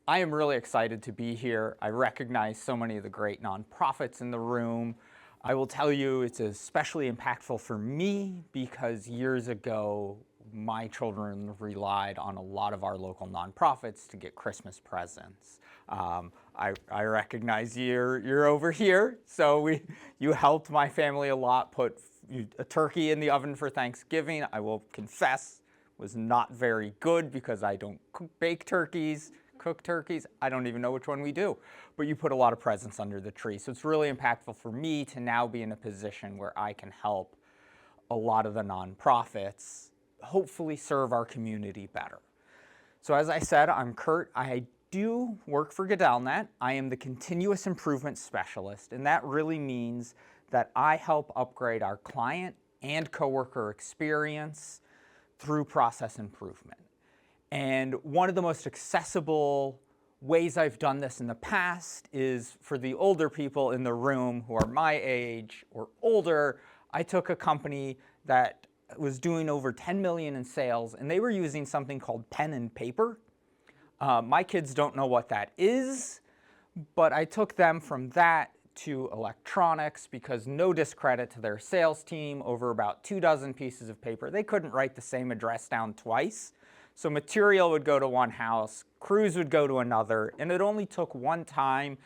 I am really excited to be here. I recognize so many of the great nonprofits in the room. I will tell you it's especially impactful for me because years ago, my children relied on a lot of our local nonprofits to get Christmas presents. I recognize you're over here, so you helped my family a lot, put a turkey in the oven for Thanksgiving. I will confess, was not very good because I don't bake turkeys, cook turkeys. I don't even know which one we do. But you put a lot of presents under the tree. So it's really impactful for me to now be in a position where I can help a lot of the nonprofits hopefully serve our community better. So as I said, I'm Kurt. I do work for GoodellNet. I am the continuous improvement specialist, and that really means that I help upgrade our client and coworker experience through process improvement. And one of the most accessible ways I've done this in the past is for the older people in the room who are my age or older. I took a company that was doing over 10 million in sales, and they were using something called pen and paper. My kids don't know what that is, but I took them from that to electronics because no discredit to their sales team, over about 24 pieces of paper. They couldn't write the same address down twice. So material would go to one house, crews would go to another, and it only took one time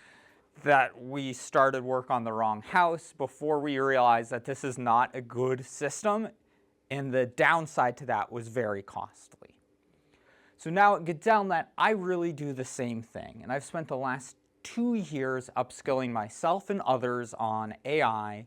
that we started work on the wrong house before we realized that this is not a good system, and the downside to that was very costly. So now at GoodellNet, I really do the same thing, and I've spent the last 2 years upskilling myself and others on AI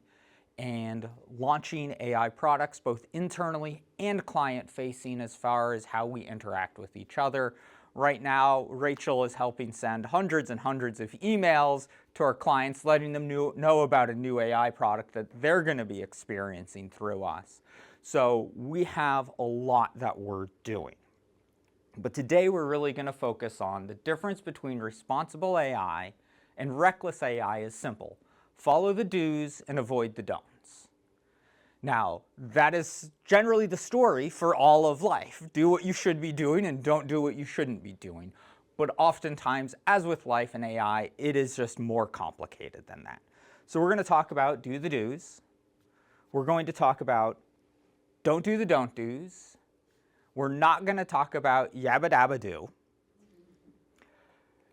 and launching AI products both internally and client-facing as far as how we interact with each other. Right now, Rachel is helping send hundreds and hundreds of emails to our clients, letting them know about a new AI product that they're going to be experiencing through us. So we have a lot that we're doing. But today we're really going to focus on the difference between responsible AI and reckless AI is simple. Follow the do's and avoid the don'ts. Now, that is generally the story for all of life. Do what you should be doing and don't do what you shouldn't be doing. But oftentimes, as with life and AI, it is just more complicated than that. So we're going to talk about do the do's. We're going to talk about don't do the don't do's. We're not going to talk about yabba dabba do.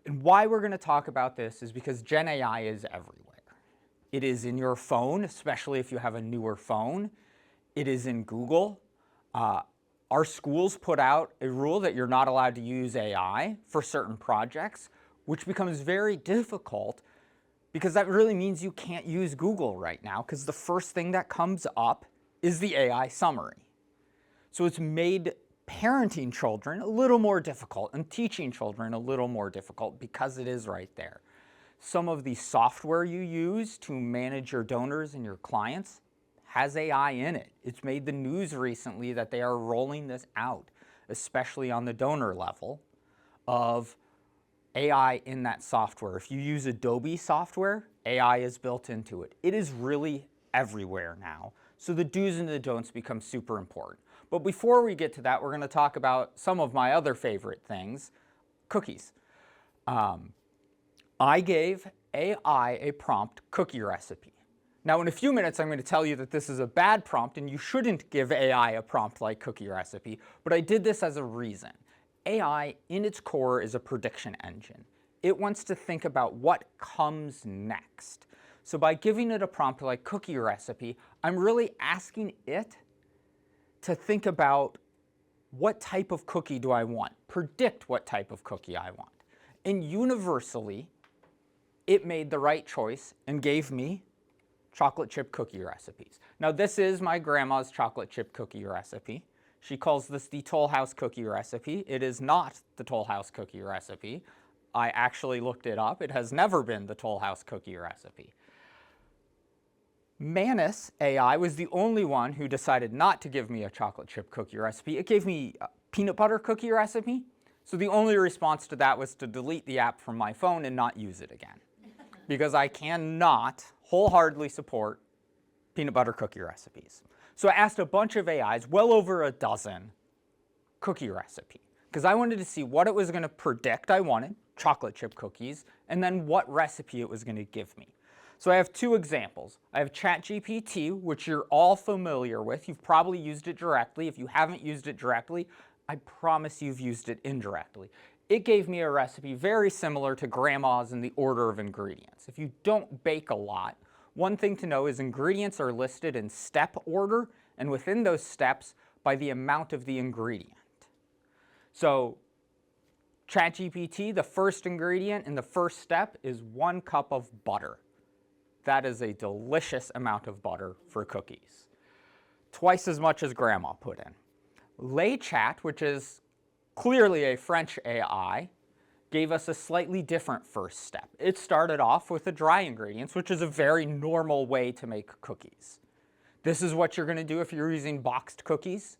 And why we're going to talk about this is because Gen AI is everywhere. It is in your phone, especially if you have a newer phone. It is in Google. Our schools put out a rule that you're not allowed to use AI for certain projects, which becomes very difficult because that really means you can't use Google right now because the first thing that comes up is the AI summary. So it's made parenting children a little more difficult and teaching children a little more difficult because it is right there. Some of the software you use to manage your donors and your clients has AI in it. It's made the news recently that they are rolling this out, especially on the donor level, of AI in that software. If you use Adobe software, AI is built into it. It is really everywhere now. So the do's and the don'ts become super important. But before we get to that, we're going to talk about some of my other favorite things, cookies. I gave AI a prompt cookie recipe. Now in a few minutes I'm going to tell you that this is a bad prompt and you shouldn't give AI a prompt like cookie recipe, but I did this as a reason. AI in its core is a prediction engine. It wants to think about what comes next. So by giving it a prompt like cookie recipe, I'm really asking it to think about what type of cookie do I want, predict what type of cookie I want. And universally, it made the right choice and gave me chocolate chip cookie recipes. Now this is my grandma's chocolate chip cookie recipe. She calls this the Toll House cookie recipe. It is not the Toll House cookie recipe. I actually looked it up. It has never been the Toll House cookie recipe. Manus AI was the only one who decided not to give me a chocolate chip cookie recipe. It gave me a peanut butter cookie recipe. So the only response to that was to delete the app from my phone and not use it again. Because I cannot wholeheartedly support peanut butter cookie recipes. So I asked a bunch of AIs, well over a dozen, cookie recipe. Because I wanted to see what it was going to predict I wanted, chocolate chip cookies, and then what recipe it was going to give me. So I have two examples. I have ChatGPT, which you're all familiar with. You've probably used it directly. If you haven't used it directly, I promise you've used it indirectly. It gave me a recipe very similar to Grandma's in the order of ingredients. If you don't bake a lot, one thing to know is ingredients are listed in step order, and within those steps by the amount of the ingredient. So ChatGPT, the first ingredient in the first step is 1 cup of butter. That is a delicious amount of butter for cookies. Twice as much as Grandma put in. LayChat, which is clearly a French AI, gave us a slightly different first step. It started off with the dry ingredients, which is a very normal way to make cookies. This is what you're going to do if you're using boxed cookies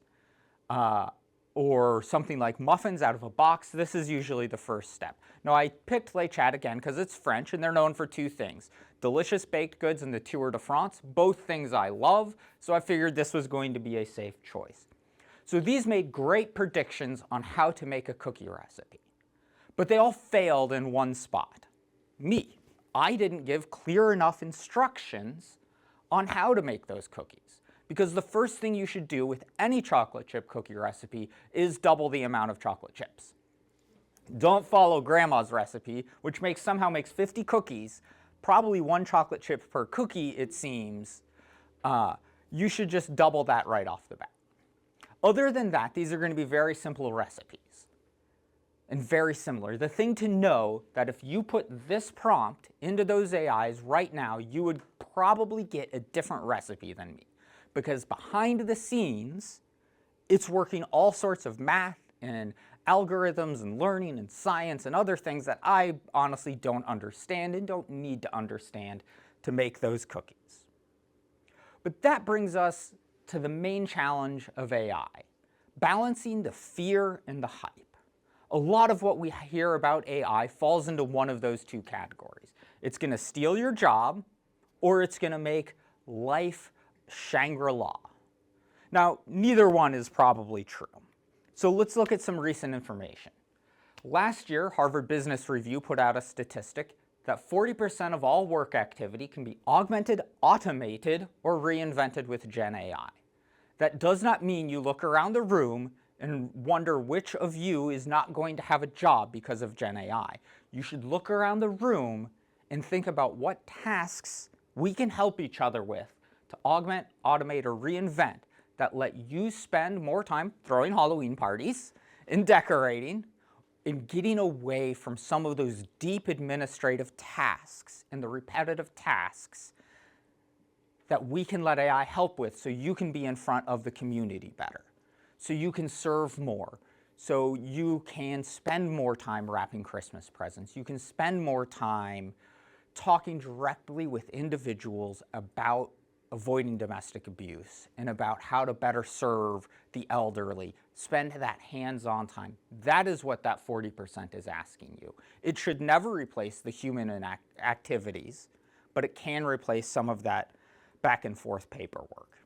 or something like muffins out of a box. This is usually the first step. Now, I picked LayChat again because it's French and they're known for two things: delicious baked goods and the Tour de France, both things I love, so I figured this was going to be a safe choice. So these made great predictions on how to make a cookie recipe. But they all failed in one spot. Me. I didn't give clear enough instructions on how to make those cookies. Because the first thing you should do with any chocolate chip cookie recipe is double the amount of chocolate chips. Don't follow Grandma's recipe, which somehow makes 50 cookies, probably 1 chocolate chip per cookie, it seems. You should just double that right off the bat. Other than that, these are going to be very simple recipes and very similar. The thing to know that if you put this prompt into those AIs right now, you would probably get a different recipe than me, because behind the scenes, it's working all sorts of math and algorithms and learning and science and other things that I honestly don't understand and don't need to understand to make those cookies. But that brings us to the main challenge of AI, balancing the fear and the hype. A lot of what we hear about AI falls into one of those two categories. It's going to steal your job, or it's going to make life Shangri-La. Now, neither one is probably true. So let's look at some recent information. Last year, Harvard Business Review put out a statistic that 40% of all work activity can be augmented, automated, or reinvented with Gen AI. That does not mean you look around the room and wonder which of you is not going to have a job because of Gen AI. You should look around the room and think about what tasks we can help each other with to augment, automate, or reinvent that let you spend more time throwing Halloween parties and decorating and getting away from some of those deep administrative tasks and the repetitive tasks that we can let AI help with, so you can be in front of the community better, so you can serve more, so you can spend more time wrapping Christmas presents. You can spend more time talking directly with individuals about avoiding domestic abuse and about how to better serve the elderly. Spend that hands-on time. That is what that 40% is asking you. It should never replace the human activities, but it can replace some of that back and forth paperwork.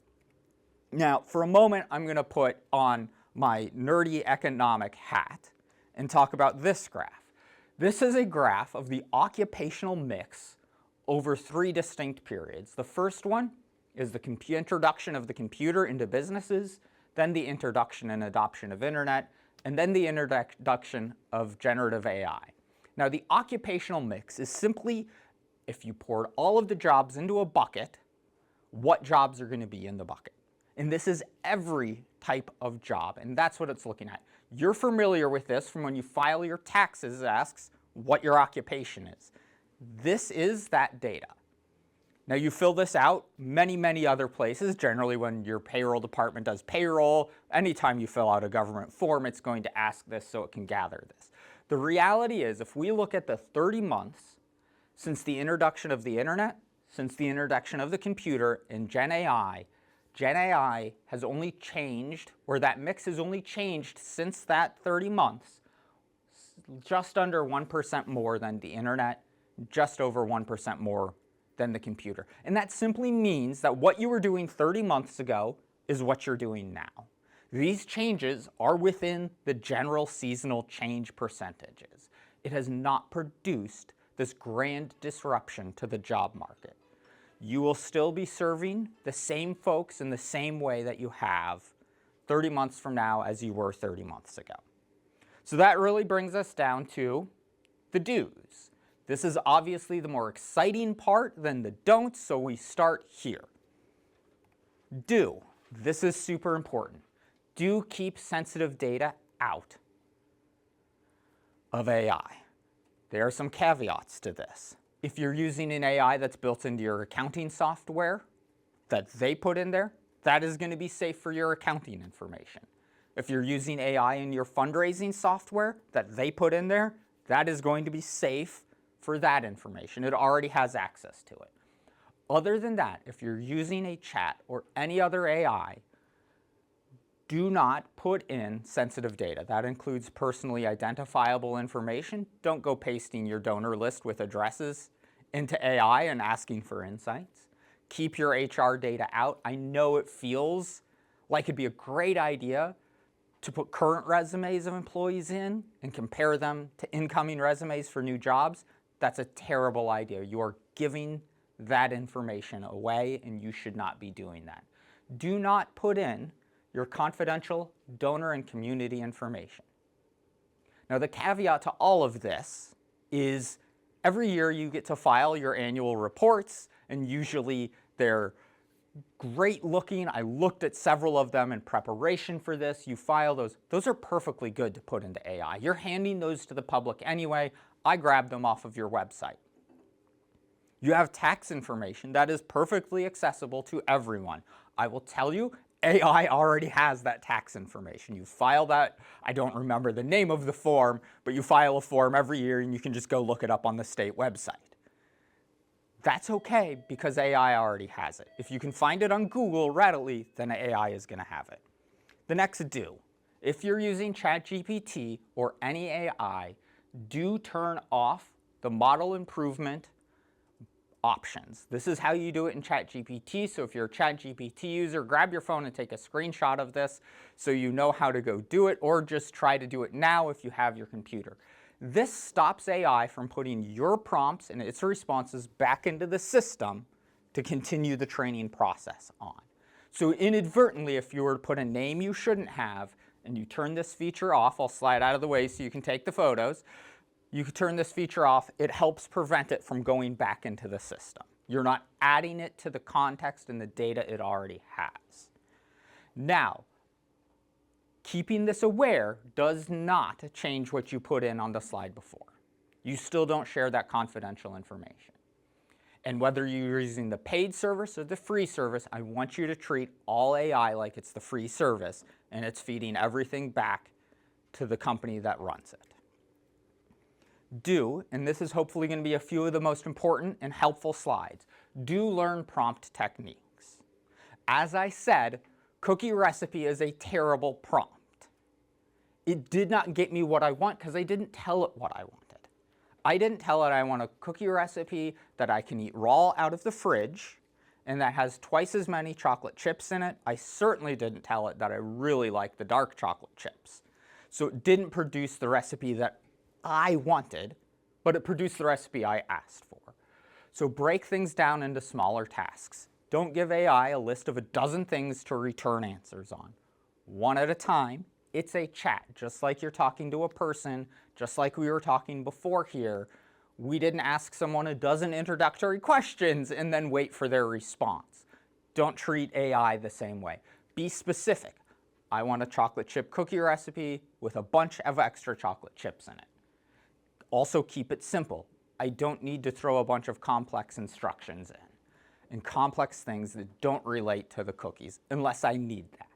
Now, for a moment, I'm going to put on my nerdy economic hat and talk about this graph. This is a graph of the occupational mix over 3 distinct periods. The first one is the introduction of the computer into businesses, then the introduction and adoption of internet, and then the introduction of generative AI. Now, the occupational mix is simply, if you poured all of the jobs into a bucket, what jobs are going to be in the bucket. And this is every type of job, and that's what it's looking at. You're familiar with this from when you file your taxes. It asks what your occupation is. This is that data. Now, you fill this out many other places. Generally, when your payroll department does payroll, anytime you fill out a government form, it's going to ask this so it can gather this. The reality is, if we look at the 30 months since the introduction of the internet, since the introduction of the computer and Gen AI has only changed, or that mix has only changed since that 30 months, just under 1% more than the internet, just over 1% more than the computer. And that simply means that what you were doing 30 months ago is what you're doing now. These changes are within the general seasonal change percentages. it has not produced this grand disruption to the job market. You will still be serving the same folks in the same way that you have 30 months from now as you were 30 months ago. So that really brings us down to the do's. This is obviously the more exciting part than the don'ts, so we start here. Do. This is super important. Do keep sensitive data out of AI. There are some caveats to this. If you're using an AI that's built into your accounting software that they put in there, that is going to be safe for your accounting information. If you're using AI in your fundraising software that they put in there, that is going to be safe for that information. It already has access to it. Other than that, if you're using a chat or any other AI, do not put in sensitive data. That includes personally identifiable information. Don't go pasting your donor list with addresses into AI and asking for insights. Keep your HR data out. I know it feels like it'd be a great idea to put current resumes of employees in and compare them to incoming resumes for new jobs. That's a terrible idea. You are giving that information away, and you should not be doing that. Do not put in your confidential donor and community information. Now, the caveat to all of this is every year you get to file your annual reports, and usually they're great looking. I looked at several of them in preparation for this. You file those. Those are perfectly good to put into AI. You're handing those to the public anyway. I grabbed them off of your website. You have tax information that is perfectly accessible to everyone. I will tell you, AI already has that tax information. You file that, I don't remember the name of the form, but you file a form every year and you can just go look it up on the state website. That's okay because AI already has it. If you can find it on Google readily, then AI is going to have it. The next do. If you're using ChatGPT or any AI, do turn off the model improvement options. This is how you do it in ChatGPT. So if you're a ChatGPT user, grab your phone and take a screenshot of this so you know how to go do it, or just try to do it now if you have your computer. This stops AI from putting your prompts and its responses back into the system to continue the training process on. So inadvertently, if you were to put a name you shouldn't have and you turn this feature off, I'll slide out of the way so you can take the photos. You can turn this feature off. It helps prevent it from going back into the system. You're not adding it to the context and the data it already has. Now, keeping this aware does not change what you put in on the slide before. You still don't share that confidential information. And whether you're using the paid service or the free service, I want you to treat all AI like it's the free service and it's feeding everything back to the company that runs it. Do, and this is hopefully going to be a few of the most important and helpful slides, do learn prompt techniques. As I said, cookie recipe is a terrible prompt. It did not get me what I want because I didn't tell it what I wanted. I didn't tell it I want a cookie recipe that I can eat raw out of the fridge and that has twice as many chocolate chips in it. I certainly didn't tell it that I really like the dark chocolate chips. So it didn't produce the recipe that I wanted, but it produced the recipe I asked for. So break things down into smaller tasks. Don't give AI a list of a dozen things to return answers on. One at a time. It's a chat, just like you're talking to a person, just like we were talking before here. We didn't ask someone a dozen introductory questions and then wait for their response. Don't treat AI the same way. Be specific. I want a chocolate chip cookie recipe with a bunch of extra chocolate chips in it. Also keep it simple. I don't need to throw a bunch of complex instructions in and complex things that don't relate to the cookies unless I need that.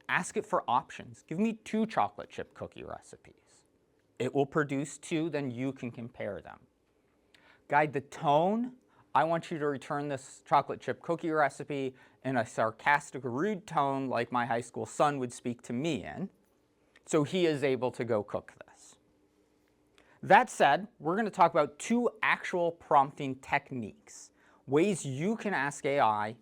Ask it for options. Give me 2 chocolate chip cookie recipes. It will produce 2, then you can compare them. Guide the tone. I want you to return this chocolate chip cookie recipe in a sarcastic, rude tone like my high school son would speak to me in, so he is able to go cook this. That said, we're going to talk about 2 actual prompting techniques, ways you can ask AI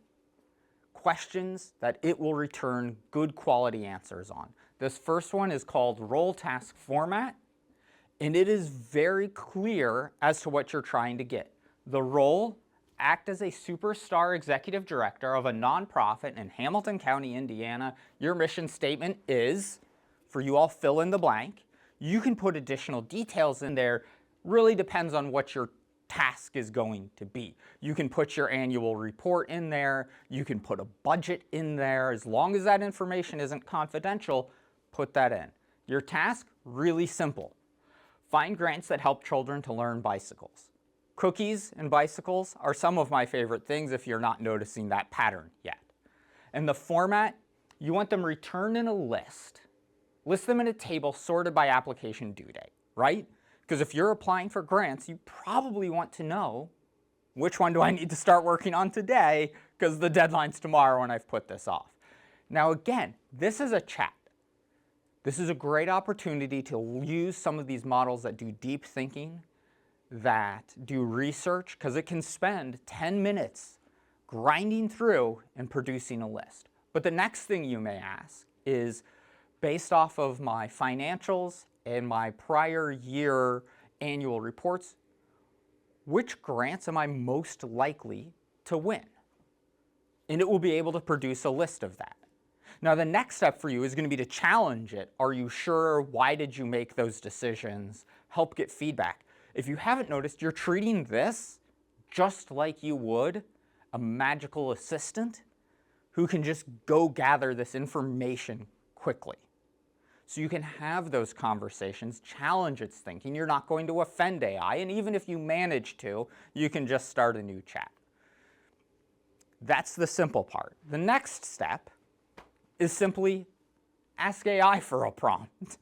questions that it will return good quality answers on. This first one is called role task format, And it is very clear as to what you're trying to get. The role: act as a superstar executive director of a nonprofit in Hamilton County, Indiana. Your mission statement is, for you all fill in the blank. You can put additional details in there. Really depends on what your task is going to be. You can put your annual report in there. You can put a budget in there. As long as that information isn't confidential, put that in. Your task: really simple. Find grants that help children to learn bicycles. Cookies and bicycles are some of my favorite things if you're not noticing that pattern yet. And the format: you want them returned in a list. List them in a table sorted by application due date, right? Because if you're applying for grants, you probably want to know, which one do I need to start working on today because the deadline's tomorrow and I've put this off. Now again, this is a chat. This is a great opportunity to use some of these models that do deep thinking, that do research, because it can spend 10 minutes grinding through and producing a list. But the next thing you may ask is, based off of my financials and my prior year annual reports, which grants am I most likely to win? And it will be able to produce a list of that. Now the next step for you is going to be to challenge it. Are you sure? Why did you make those decisions? Help get feedback. If you haven't noticed, you're treating this just like you would a magical assistant who can just go gather this information quickly. So you can have those conversations, challenge its thinking. You're not going to offend AI, and even if you manage to, you can just start a new chat. That's the simple part. The next step is simply ask AI for a prompt.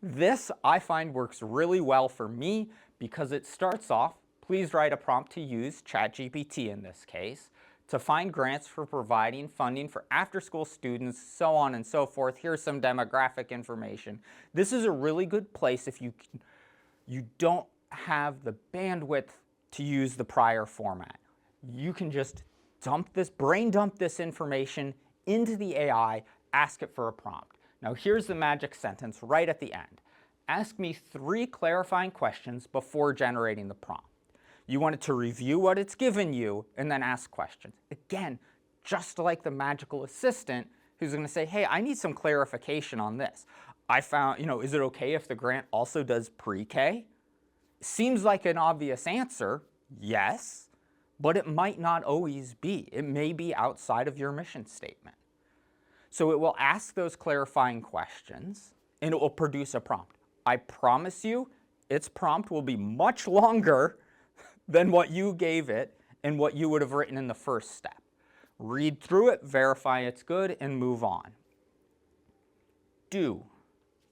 This, I find, works really well for me because it starts off: please write a prompt to use ChatGPT in this case to find grants for providing funding for after-school students, so on and so forth. Here's some demographic information. This is a really good place if you don't have the bandwidth to use the prior format. You can just brain dump this information into the AI, ask it for a prompt. Now here's the magic sentence right at the end. Ask me 3 clarifying questions before generating the prompt. You want it to review what it's given you and then ask questions. Again, just like the magical assistant who's going to say, hey, I need some clarification on this. I found, is it okay if the grant also does pre-K? Seems like an obvious answer, yes, but it might not always be. It may be outside of your mission statement. So it will ask those clarifying questions and it will produce a prompt. I promise you, its prompt will be much longer than what you gave it and what you would have written in the first step. Read through it, verify it's good, and move on.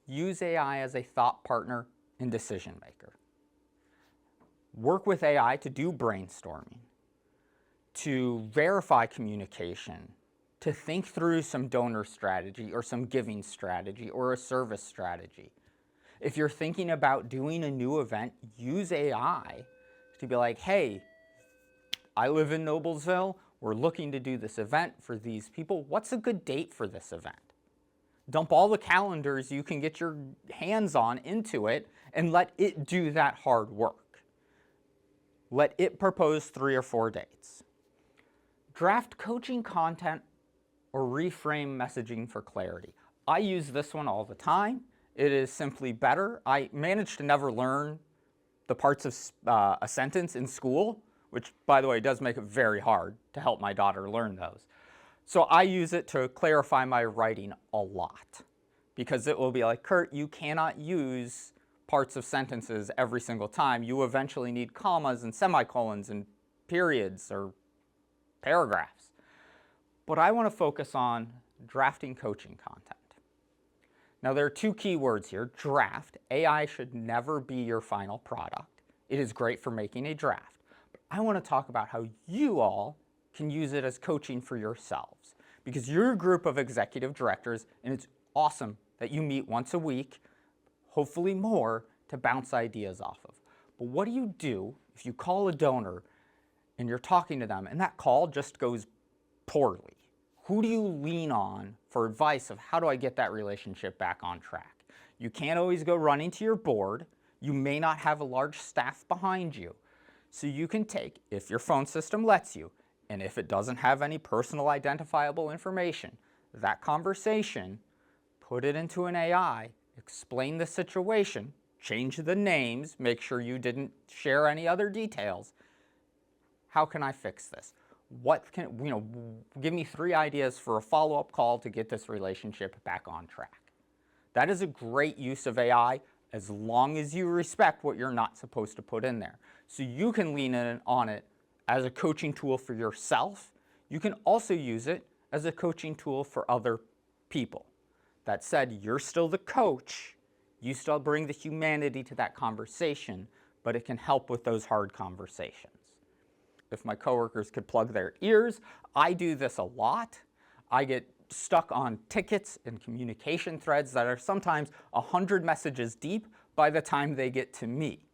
Use AI as a thought partner and decision maker. Work with AI to do brainstorming, to verify communication, to think through some donor strategy or some giving strategy or a service strategy. If you're thinking about doing a new event, use AI to be like, hey, I live in Noblesville. We're looking to do this event for these people. What's a good date for this event? Dump all the calendars you can get your hands on into it and let it do that hard work. Let it propose 3 or 4 dates. Draft coaching content or reframe messaging for clarity. I use this one all the time. It is simply better. I managed to never learn the parts of a sentence in school, which, by the way, does make it very hard to help my daughter learn those. So I use it to clarify my writing a lot, because it will be like, Kurt, you cannot use parts of sentences every single time. You eventually need commas and semicolons and periods or paragraphs. But I want to focus on drafting coaching content. Now there are 2 key words here. Draft. AI should never be your final product. It is great for making a draft. But I want to talk about how you all can use it as coaching for yourselves. Because you're a group of executive directors, and it's awesome that you meet once a week, hopefully more, to bounce ideas off of. But what do you do if you call a donor and you're talking to them and that call just goes poorly? Who do you lean on for advice of how do I get that relationship back on track? You can't always go running to your board. You may not have a large staff behind you. So you can take, if your phone system lets you, and if it doesn't have any personal identifiable information, that conversation, put it into an AI, explain the situation, change the names, make sure you didn't share any other details. How can I fix this? Give me 3 ideas for a follow-up call to get this relationship back on track. That is a great use of AI as long as you respect what you're not supposed to put in there. So you can lean in on it as a coaching tool for yourself. You can also use it as a coaching tool for other people. That said, you're still the coach. You still bring the humanity to that conversation, but it can help with those hard conversations. If my coworkers could plug their ears, I do this a lot. I get stuck on tickets and communication threads that are sometimes 100 messages deep by the time they get to me.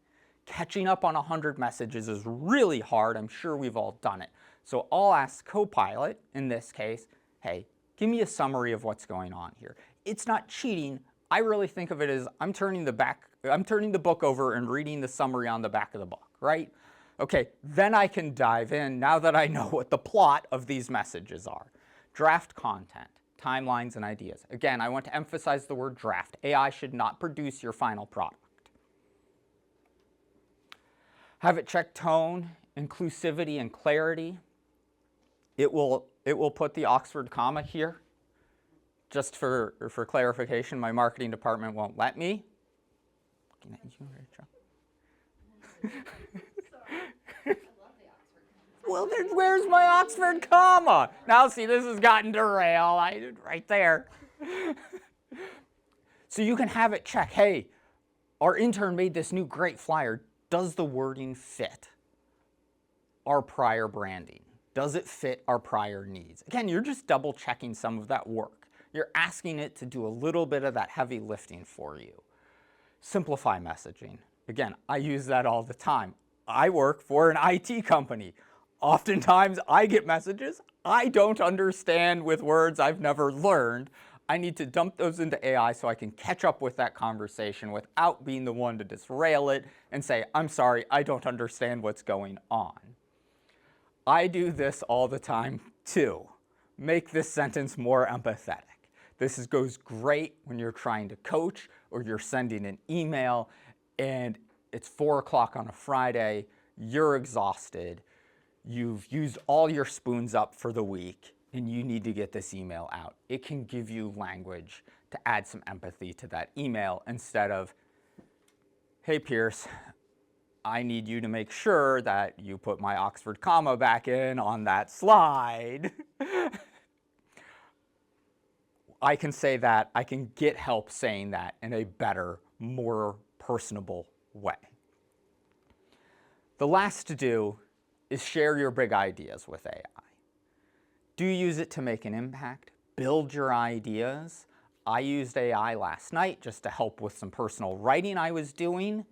Catching up on 100 messages is really hard. I'm sure we've all done it. So I'll ask Copilot, in this case, hey, give me a summary of what's going on here. It's not cheating. I really think of it as I'm turning the book over and reading the summary on the back of the book, right? Okay, then I can dive in now that I know what the plot of these messages are. Draft content, timelines, and ideas. Again, I want to emphasize the word draft. AI should not produce your final product. Have it check tone, inclusivity, and clarity. It will put the Oxford comma here. Just for clarification, my marketing department won't let me. Looking at you, Rachel. Well, then where's my Oxford comma? Now see, this has gotten derailed. Right there. So you can have it check, hey, our intern made this new great flyer. Does the wording fit our prior branding? Does it fit our prior needs? Again, you're just double checking some of that work. You're asking it to do a little bit of that heavy lifting for you. Simplify messaging. Again, I use that all the time. I work for an IT company. Oftentimes I get messages I don't understand with words I've never learned. I need to dump those into AI so I can catch up with that conversation without being the one to disrail it and say, I'm sorry, I don't understand what's going on. I do this all the time too. Make this sentence more empathetic. This goes great when you're trying to coach or you're sending an email and it's 4 o'clock on a Friday, you're exhausted, you've used all your spoons up for the week, and you need to get this email out. It can give you language to add some empathy to that email instead of, hey Pierce, I need you to make sure that you put my Oxford comma back in on that slide. I can say that, I can get help saying that in a better, more personable way. The last to do is share your big ideas with AI. Do use it to make an impact, build your ideas. I used AI last night just to help with some personal writing I was doing,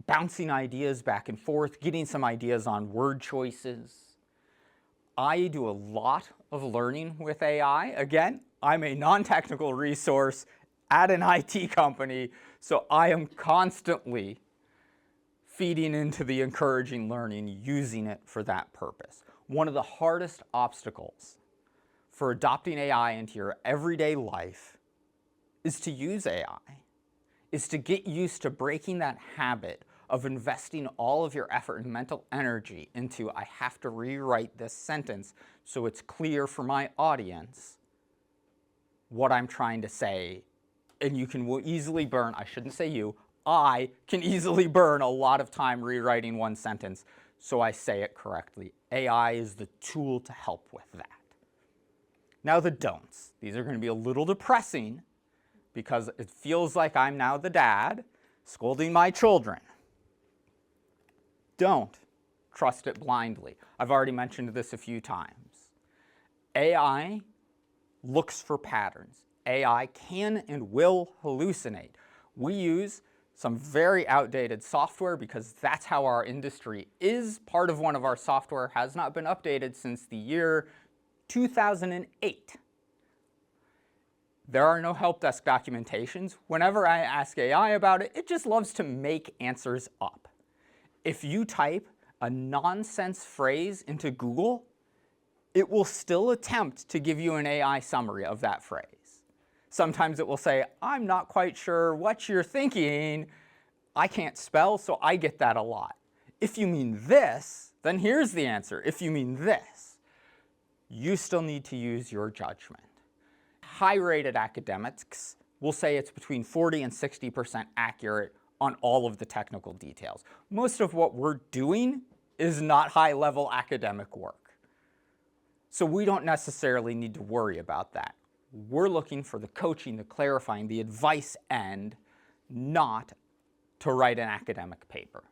bouncing ideas back and forth, getting some ideas on word choices. I do a lot of learning with AI. Again, I'm a non-technical resource at an IT company, so I am constantly feeding into the encouraging learning, using it for that purpose. One of the hardest obstacles for adopting AI into your everyday life is to use AI, is to get used to breaking that habit of investing all of your effort and mental energy into, I have to rewrite this sentence so it's clear for my audience what I'm trying to say. And you can easily burn, I shouldn't say you, I can easily burn a lot of time rewriting one sentence so I say it correctly. AI is the tool to help with that. Now the don'ts. These are going to be a little depressing because it feels like I'm now the dad scolding my children. Don't trust it blindly. I've already mentioned this a few times. AI looks for patterns. AI can and will hallucinate. We use some very outdated software because that's how our industry is. Part of one of our software has not been updated since the year 2008. There are no help desk documentations. Whenever I ask AI about it, it just loves to make answers up. If you type a nonsense phrase into Google, it will still attempt to give you an AI summary of that phrase. Sometimes it will say, I'm not quite sure what you're thinking. I can't spell, so I get that a lot. If you mean this, then here's the answer. If you mean this, you still need to use your judgment. High-rated academics will say it's between 40 and 60% accurate on all of the technical details. Most of what we're doing is not high-level academic work. So we don't necessarily need to worry about that. We're looking for the coaching, the clarifying, the advice end, not to write an academic paper.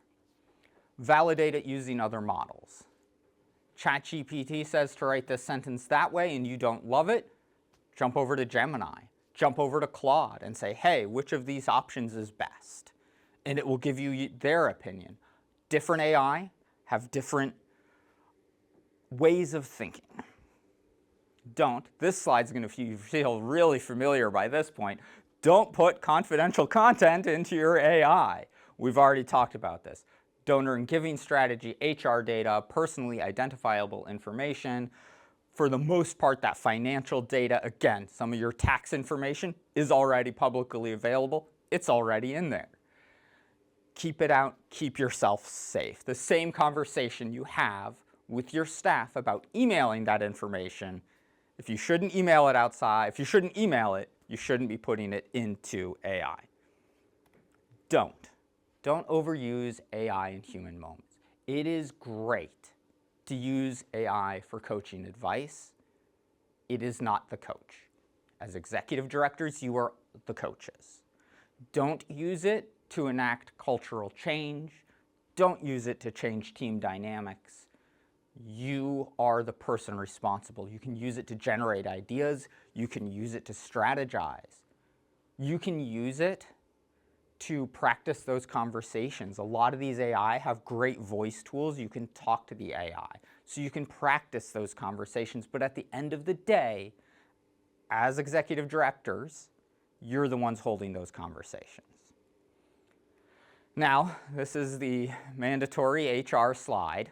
Validate it using other models. ChatGPT says to write this sentence that way and you don't love it, jump over to Gemini, jump over to Claude and say, hey, which of these options is best? And it will give you their opinion. Different AI have different ways of thinking. This slide's going to feel really familiar by this point. Don't put confidential content into your AI. We've already talked about this. Donor and giving strategy, HR data, personally identifiable information. For the most part, that financial data, again, some of your tax information is already publicly available. It's already in there. Keep it out, keep yourself safe. The same conversation you have with your staff about emailing that information. If you shouldn't email it outside, if you shouldn't email it, you shouldn't be putting it into AI. Don't overuse AI in human moments. It is great to use AI for coaching advice. It is not the coach. As executive directors, you are the coaches. Don't use it to enact cultural change. Don't use it to change team dynamics. You are the person responsible. You can use it to generate ideas. You can use it to strategize. You can use it to practice those conversations. A lot of these AI have great voice tools. You can talk to the AI. So you can practice those conversations. But at the end of the day, as executive directors, you're the ones holding those conversations. Now, this is the mandatory HR slide.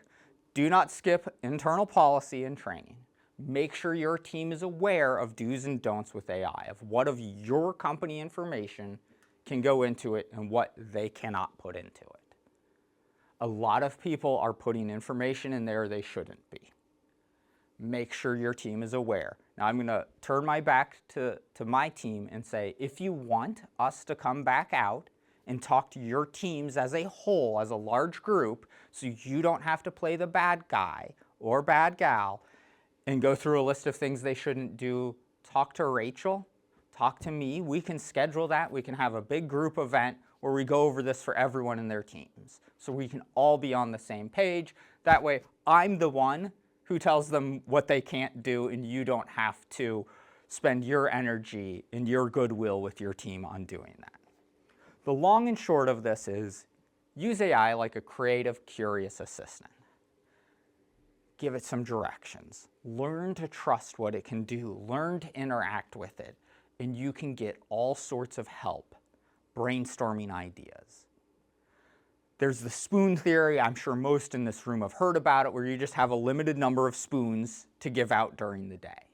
Do not skip internal policy and training. Make sure your team is aware of do's and don'ts with AI, of what of your company information can go into it and what they cannot put into it. A lot of people are putting information in there they shouldn't be. Make sure your team is aware. Now I'm going to turn my back to my team and say, if you want us to come back out and talk to your teams as a whole, as a large group, so you don't have to play the bad guy or bad gal and go through a list of things they shouldn't do, talk to Rachel, talk to me. We can schedule that. We can have a big group event where we go over this for everyone in their teams, so we can all be on the same page. That way, I'm the one who tells them what they can't do, and you don't have to spend your energy and your goodwill with your team on doing that. The long and short of this is, use AI like a creative, curious assistant. Give it some directions. Learn to trust what it can do. Learn to interact with it. And you can get all sorts of help brainstorming ideas. There's the spoon theory. I'm sure most in this room have heard about it, where you just have a limited number of spoons to give out during the day.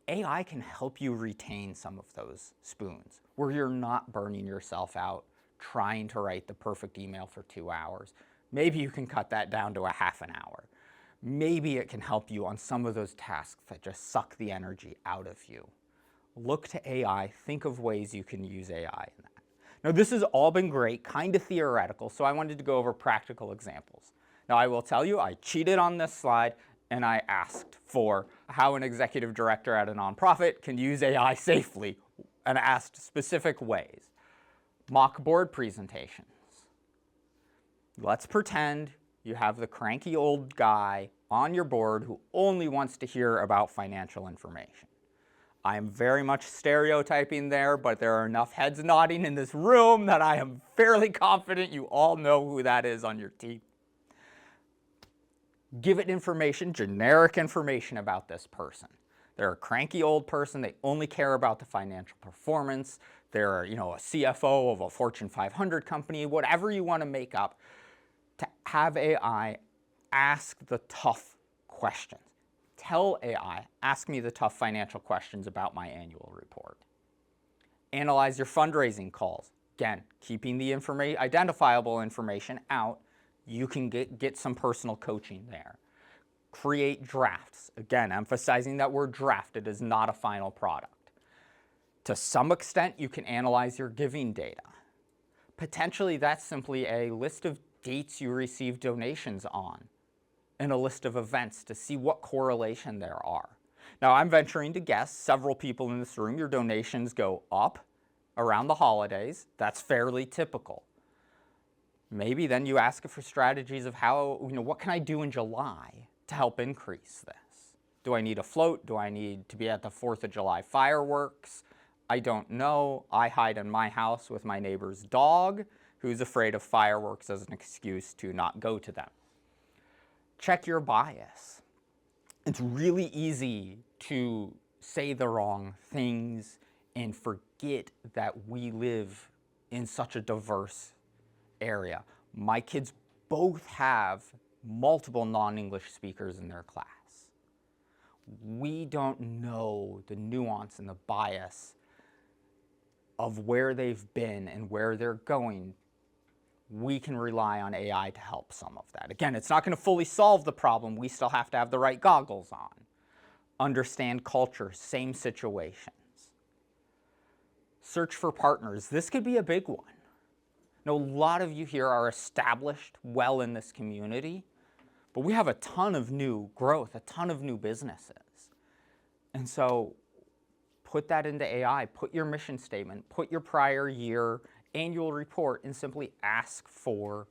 AI can help you retain some of those spoons, where you're not burning yourself out trying to write the perfect email for 2 hours. Maybe you can cut that down to a half an hour. Maybe it can help you on some of those tasks that just suck the energy out of you. Look to AI, think of ways you can use AI in that. Now this has all been great, kind of theoretical, so I wanted to go over practical examples. Now I will tell you, I cheated on this slide and I asked for how an executive director at a nonprofit can use AI safely, and asked specific ways. Mock board presentations. Let's pretend you have the cranky old guy on your board who only wants to hear about financial information. I am very much stereotyping there, but there are enough heads nodding in this room that I am fairly confident you all know who that is on your team. Give it information, generic information about this person. They're a cranky old person. They only care about the financial performance. They're, a CFO of a Fortune 500 company, whatever you want to make up. To have AI ask the tough questions. Tell AI, ask me the tough financial questions about my annual report. Analyze your fundraising calls. Again, keeping the identifiable information out, you can get some personal coaching there. Create drafts. Again, emphasizing that word draft. It is not a final product. To some extent, you can analyze your giving data. Potentially, that's simply a list of dates you receive donations on and a list of events to see what correlation there are. Now, I'm venturing to guess several people in this room, your donations go up around the holidays. That's fairly typical. Maybe then you ask for strategies of how, what can I do in July to help increase this? Do I need a float? Do I need to be at the 4th of July fireworks? I don't know. I hide in my house with my neighbor's dog, who's afraid of fireworks as an excuse to not go to them. Check your bias. It's really easy to say the wrong things and forget that we live in such a diverse area. My kids both have multiple non-English speakers in their class. We don't know the nuance and the bias of where they've been and where they're going. We can rely on AI to help some of that. Again, it's not going to fully solve the problem. We still have to have the right goggles on. Understand culture, same situations. Search for partners. This could be a big one. Now, a lot of you here are established well in this community, but we have a ton of new growth, a ton of new businesses. And so put that into AI, put your mission statement, put your prior year annual report, and simply ask for,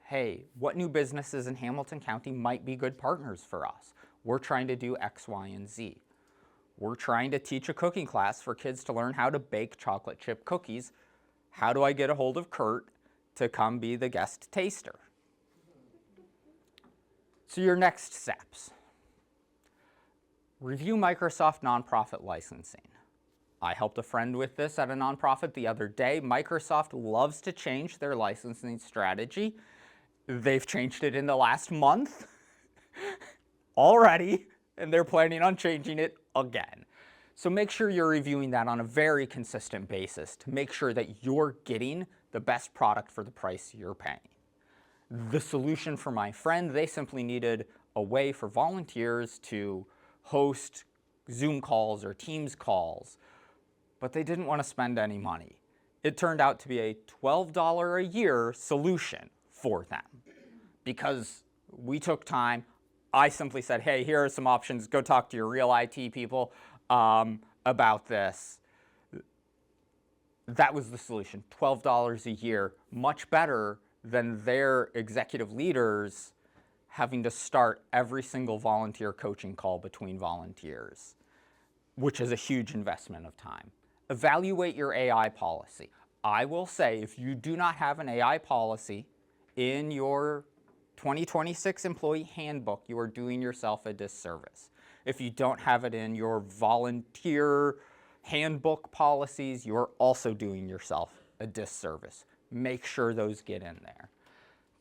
hey, what new businesses in Hamilton County might be good partners for us? We're trying to do X, Y, and Z. We're trying to teach a cooking class for kids to learn how to bake chocolate chip cookies. How do I get a hold of Kurt to come be the guest taster? So your next steps. Review Microsoft nonprofit licensing. I helped a friend with this at a nonprofit the other day. Microsoft loves to change their licensing strategy. They've changed it in the last month already, and they're planning on changing it again. So make sure you're reviewing that on a very consistent basis to make sure that you're getting the best product for the price you're paying. The solution for my friend, they simply needed a way for volunteers to host Zoom calls or Teams calls, but they didn't want to spend any money. It turned out to be a $12 a year solution for them because we took time. I simply said, hey, here are some options. Go talk to your real IT people about this. That was the solution, $12 a year, much better than their executive leaders having to start every single volunteer coaching call between volunteers, which is a huge investment of time. Evaluate your AI policy. I will say if you do not have an AI policy in your 2026 employee handbook, you are doing yourself a disservice. If you don't have it in your volunteer handbook policies, you're also doing yourself a disservice. Make sure those get in there.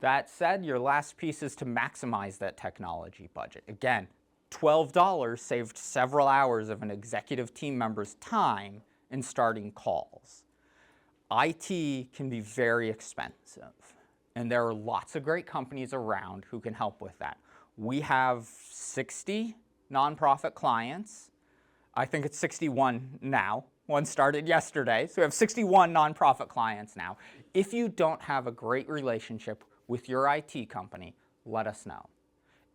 That said, your last piece is to maximize that technology budget. Again, $12 saved several hours of an executive team member's time in starting calls. IT can be very expensive, and there are lots of great companies around who can help with that. We have 60 nonprofit clients. I think it's 61 now. One started yesterday, so we have 61 nonprofit clients now. If you don't have a great relationship with your IT company, let us know.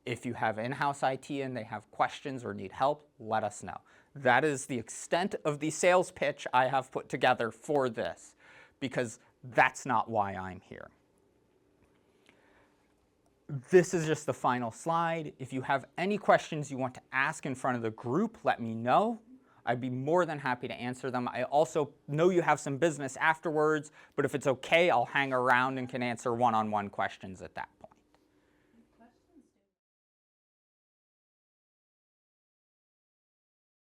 If you have in-house IT and they have questions or need help, let us know. That is the extent of the sales pitch I have put together for this, because that's not why I'm here. This is just the final slide. If you have any questions you want to ask in front of the group, let me know. I'd be more than happy to answer them. I also know you have some business afterwards, but if it's okay, I'll hang around and can answer one-on-one questions at that point.